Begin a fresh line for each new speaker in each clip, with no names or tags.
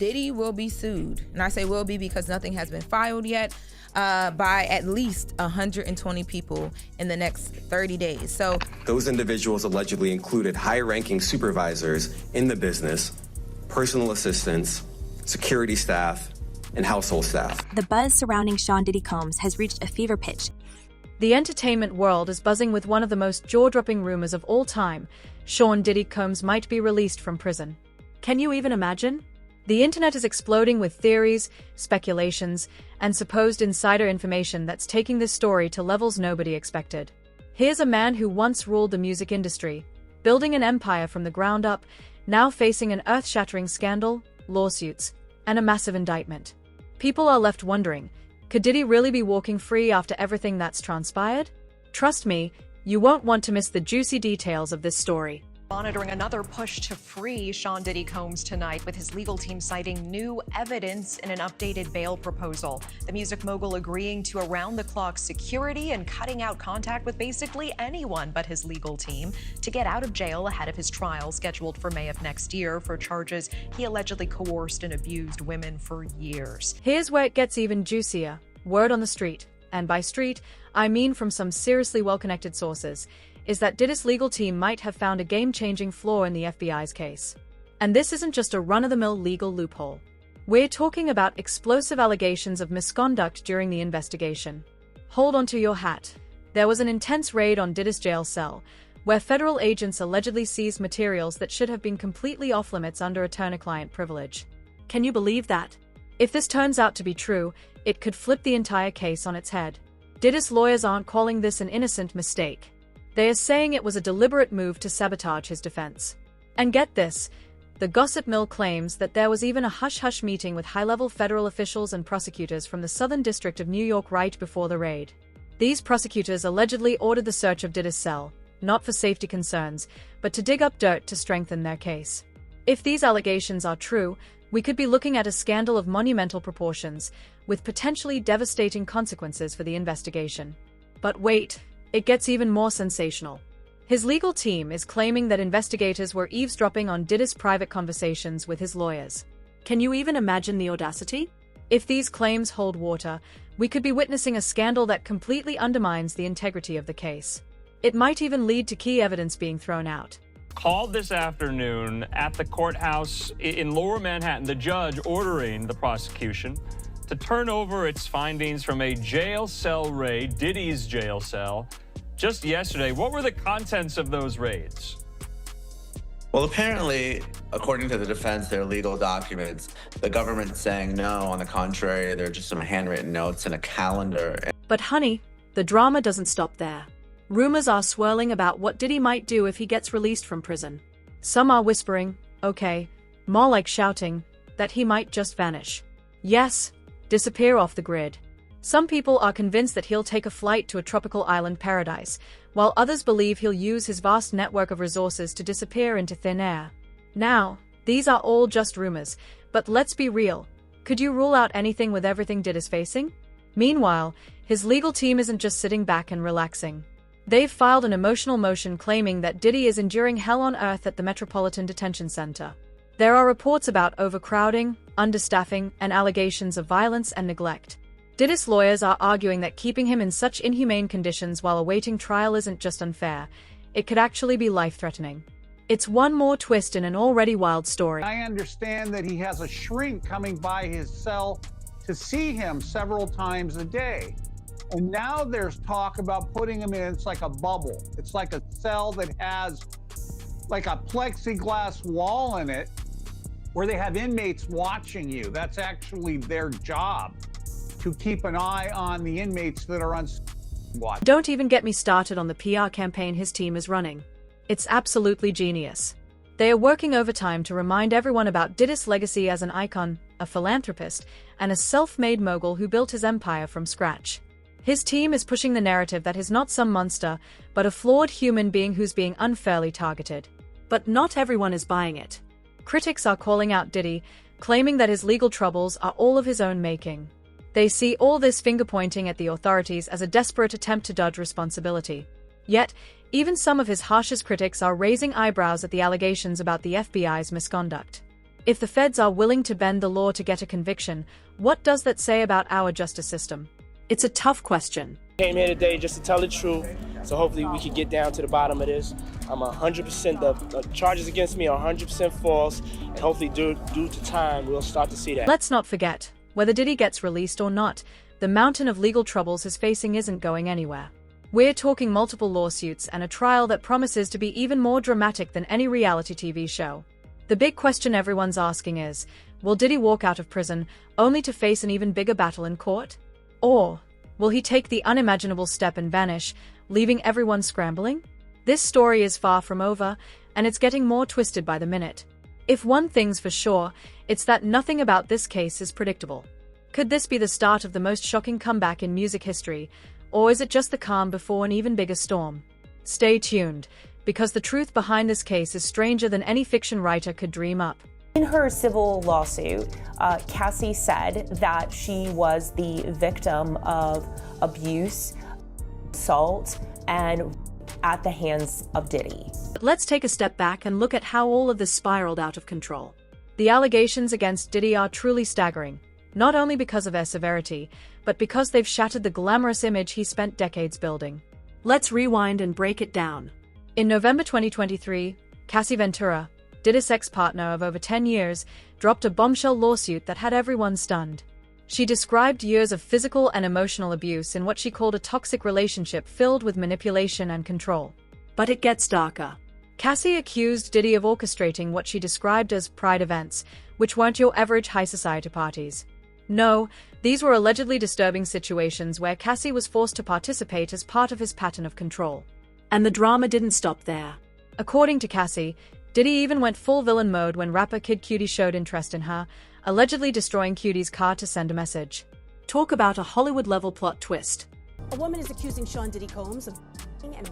Diddy will be sued. And I say will be because nothing has been filed yet, by at least 120 people in the next 30 days. So
those individuals allegedly included high-ranking supervisors in the business, personal assistants, security staff, and household staff.
The buzz surrounding Sean Diddy Combs has reached a fever pitch.
The entertainment world is buzzing with one of the most jaw-dropping rumors of all time. Sean Diddy Combs might be released from prison. Can you even imagine? The internet is exploding with theories, speculations, and supposed insider information that's taking this story to levels nobody expected. Here's a man who once ruled the music industry, building an empire from the ground up, now facing an earth-shattering scandal, lawsuits, and a massive indictment. People are left wondering, could Diddy really be walking free after everything that's transpired? Trust me, you won't want to miss the juicy details of this story.
Monitoring another push to free Sean Diddy Combs tonight, with his legal team citing new evidence in an updated bail proposal. The music mogul agreeing to around-the-clock security and cutting out contact with basically anyone but his legal team to get out of jail ahead of his trial scheduled for May of next year for charges he allegedly coerced and abused women for years.
Here's where it gets even juicier. Word on the street, and by street, I mean from some seriously well-connected sources, is that Diddy's legal team might have found a game-changing flaw in the FBI's case. And this isn't just a run-of-the-mill legal loophole. We're talking about explosive allegations of misconduct during the investigation. Hold on to your hat. There was an intense raid on Diddy's jail cell, where federal agents allegedly seized materials that should have been completely off-limits under attorney-client privilege. Can you believe that? If this turns out to be true, it could flip the entire case on its head. Diddy's lawyers aren't calling this an innocent mistake. They are saying it was a deliberate move to sabotage his defense. And get this, the gossip mill claims that there was even a hush-hush meeting with high-level federal officials and prosecutors from the Southern District of New York right before the raid. These prosecutors allegedly ordered the search of Diddy's cell, not for safety concerns, but to dig up dirt to strengthen their case. If these allegations are true, we could be looking at a scandal of monumental proportions, with potentially devastating consequences for the investigation. But wait, it gets even more sensational. His legal team is claiming that investigators were eavesdropping on Diddy's private conversations with his lawyers. Can you even imagine the audacity? If these claims hold water, we could be witnessing a scandal that completely undermines the integrity of the case. It might even lead to key evidence being thrown out.
Called this afternoon at the courthouse in Lower Manhattan, the judge ordering the prosecution to turn over its findings from a jail cell raid, Diddy's jail cell, just yesterday. What were the contents of those raids?
Well, apparently, according to the defense, their legal documents, the government's saying no. On the contrary, they're just some handwritten notes and a calendar.
But honey, the drama doesn't stop there. Rumors are swirling about what Diddy might do if he gets released from prison. Some are whispering, okay, more like shouting, that he might just vanish. Yes, disappear off the grid. Some people are convinced that he'll take a flight to a tropical island paradise, while others believe he'll use his vast network of resources to disappear into thin air. Now, these are all just rumors, but let's be real. Could you rule out anything with everything Diddy's facing? Meanwhile, his legal team isn't just sitting back and relaxing. They've filed an emotional motion claiming that Diddy is enduring hell on earth at the Metropolitan Detention Center. There are reports about overcrowding, understaffing, and allegations of violence and neglect. Diddy's lawyers are arguing that keeping him in such inhumane conditions while awaiting trial isn't just unfair, it could actually be life-threatening. It's one more twist in an already wild story.
I understand that he has a shrink coming by his cell to see him several times a day. And now there's talk about putting him in, it's like a bubble. It's like a cell that has like a plexiglass wall in it where they have inmates watching you. That's actually their job, to keep an eye on the inmates that are on watch.
Don't even get me started on the PR campaign his team is running. It's absolutely genius. They are working overtime to remind everyone about Diddy's legacy as an icon, a philanthropist, and a self-made mogul who built his empire from scratch. His team is pushing the narrative that he's not some monster, but a flawed human being who's being unfairly targeted. But not everyone is buying it. Critics are calling out Diddy, claiming that his legal troubles are all of his own making. They see all this finger-pointing at the authorities as a desperate attempt to dodge responsibility. Yet, even some of his harshest critics are raising eyebrows at the allegations about the FBI's misconduct. If the feds are willing to bend the law to get a conviction, what does that say about our justice system? It's a tough question.
Came here today just to tell the truth, so hopefully we can get down to the bottom of this. I'm 100%, the charges against me are 100% false, and hopefully due to time, we'll start to see that.
Let's not forget, whether Diddy gets released or not, the mountain of legal troubles he's facing isn't going anywhere. We're talking multiple lawsuits and a trial that promises to be even more dramatic than any reality TV show. The big question everyone's asking is, will Diddy walk out of prison only to face an even bigger battle in court? Or will he take the unimaginable step and vanish, leaving everyone scrambling? This story is far from over, and it's getting more twisted by the minute. If one thing's for sure, it's that nothing about this case is predictable. Could this be the start of the most shocking comeback in music history, or is it just the calm before an even bigger storm? Stay tuned, because the truth behind this case is stranger than any fiction writer could dream up.
In her civil lawsuit, Cassie said that she was the victim of abuse, assault, and at the hands of Diddy.
Let's take a step back and look at how all of this spiraled out of control. The allegations against Diddy are truly staggering, not only because of their severity, but because they've shattered the glamorous image he spent decades building. Let's rewind and break it down. In November 2023, Cassie Ventura, Diddy's ex-partner of over 10 years, dropped a bombshell lawsuit that had everyone stunned. She described years of physical and emotional abuse in what she called a toxic relationship filled with manipulation and control. But it gets darker. Cassie accused Diddy of orchestrating what she described as pride events, which weren't your average high society parties. No, these were allegedly disturbing situations where Cassie was forced to participate as part of his pattern of control. And the drama didn't stop there. According to Cassie, Diddy even went full villain mode when rapper Kid Cudi showed interest in her, allegedly destroying Cudi's car to send a message. Talk about a Hollywood-level plot twist.
A woman is accusing Sean Diddy Combs of and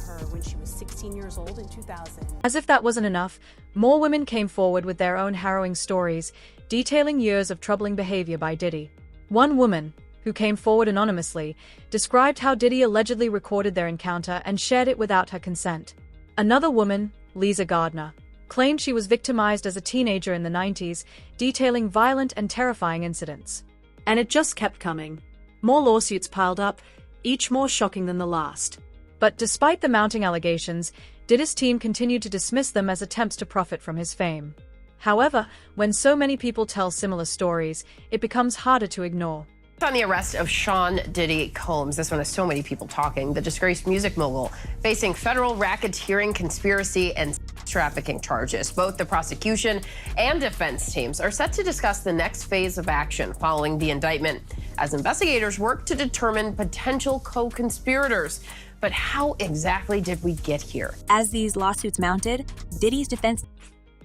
her when she was 16 years old in 2000.
As if that wasn't enough, more women came forward with their own harrowing stories, detailing years of troubling behavior by Diddy. One woman, who came forward anonymously, described how Diddy allegedly recorded their encounter and shared it without her consent. Another woman, Lisa Gardner, claimed she was victimized as a teenager in the 90s, detailing violent and terrifying incidents. And it just kept coming. More lawsuits piled up, each more shocking than the last. But despite the mounting allegations, Diddy's team continued to dismiss them as attempts to profit from his fame. However, when so many people tell similar stories, it becomes harder to ignore.
On the arrest of Sean Diddy Combs, this one has so many people talking. The disgraced music mogul facing federal racketeering, conspiracy, and trafficking charges. Both the prosecution and defense teams are set to discuss the next phase of action following the indictment as investigators work to determine potential co-conspirators. But how exactly did we get here?
As these lawsuits mounted, Diddy's defense.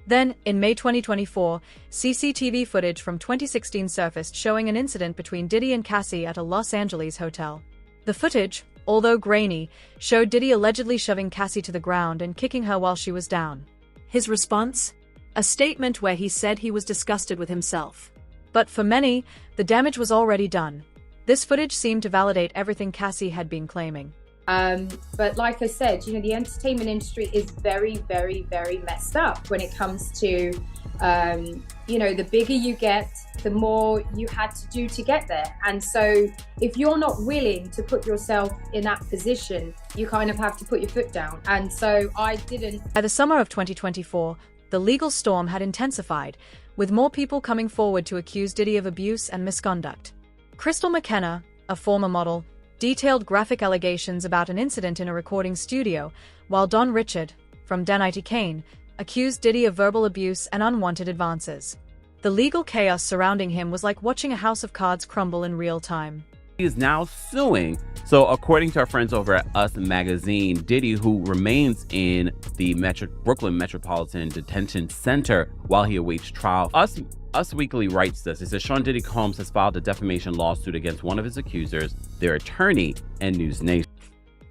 Then, in May 2024, CCTV footage from 2016 surfaced showing an incident between Diddy and Cassie at a Los Angeles hotel. The footage, although grainy, showed Diddy allegedly shoving Cassie to the ground and kicking her while she was down. His response? A statement where he said he was disgusted with himself. But for many, the damage was already done. This footage seemed to validate everything Cassie had been claiming.
But like I said, the entertainment industry is very, very, very messed up when it comes to, the bigger you get, the more you had to do to get there. And so if you're not willing to put yourself in that position, you kind of have to put your foot down. And so I didn't.
By the summer of 2024, the legal storm had intensified, with more people coming forward to accuse Diddy of abuse and misconduct. Crystal McKenna, a former model, detailed graphic allegations about an incident in a recording studio, while Don Richard, from Danity Kane, accused Diddy of verbal abuse and unwanted advances. The legal chaos surrounding him was like watching a house of cards crumble in real time.
He is now suing. So according to our friends over at Us Magazine, Diddy, who remains in the Brooklyn Metropolitan Detention Center while he awaits trial. Us Weekly writes this. It says Sean Diddy Combs has filed a defamation lawsuit against one of his accusers, their attorney, and News Nation.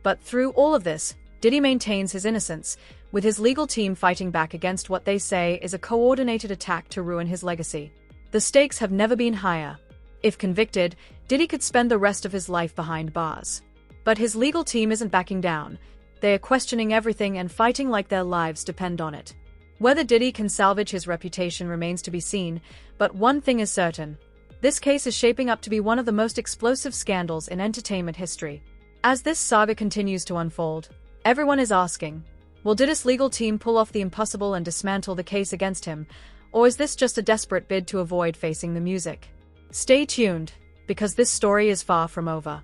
But through all of this, Diddy maintains his innocence, with his legal team fighting back against what they say is a coordinated attack to ruin his legacy. The stakes have never been higher. If convicted, Diddy could spend the rest of his life behind bars. But his legal team isn't backing down. They are questioning everything and fighting like their lives depend on it. Whether Diddy can salvage his reputation remains to be seen, but one thing is certain. This case is shaping up to be one of the most explosive scandals in entertainment history. As this saga continues to unfold, everyone is asking, will Diddy's legal team pull off the impossible and dismantle the case against him, or is this just a desperate bid to avoid facing the music? Stay tuned, because this story is far from over.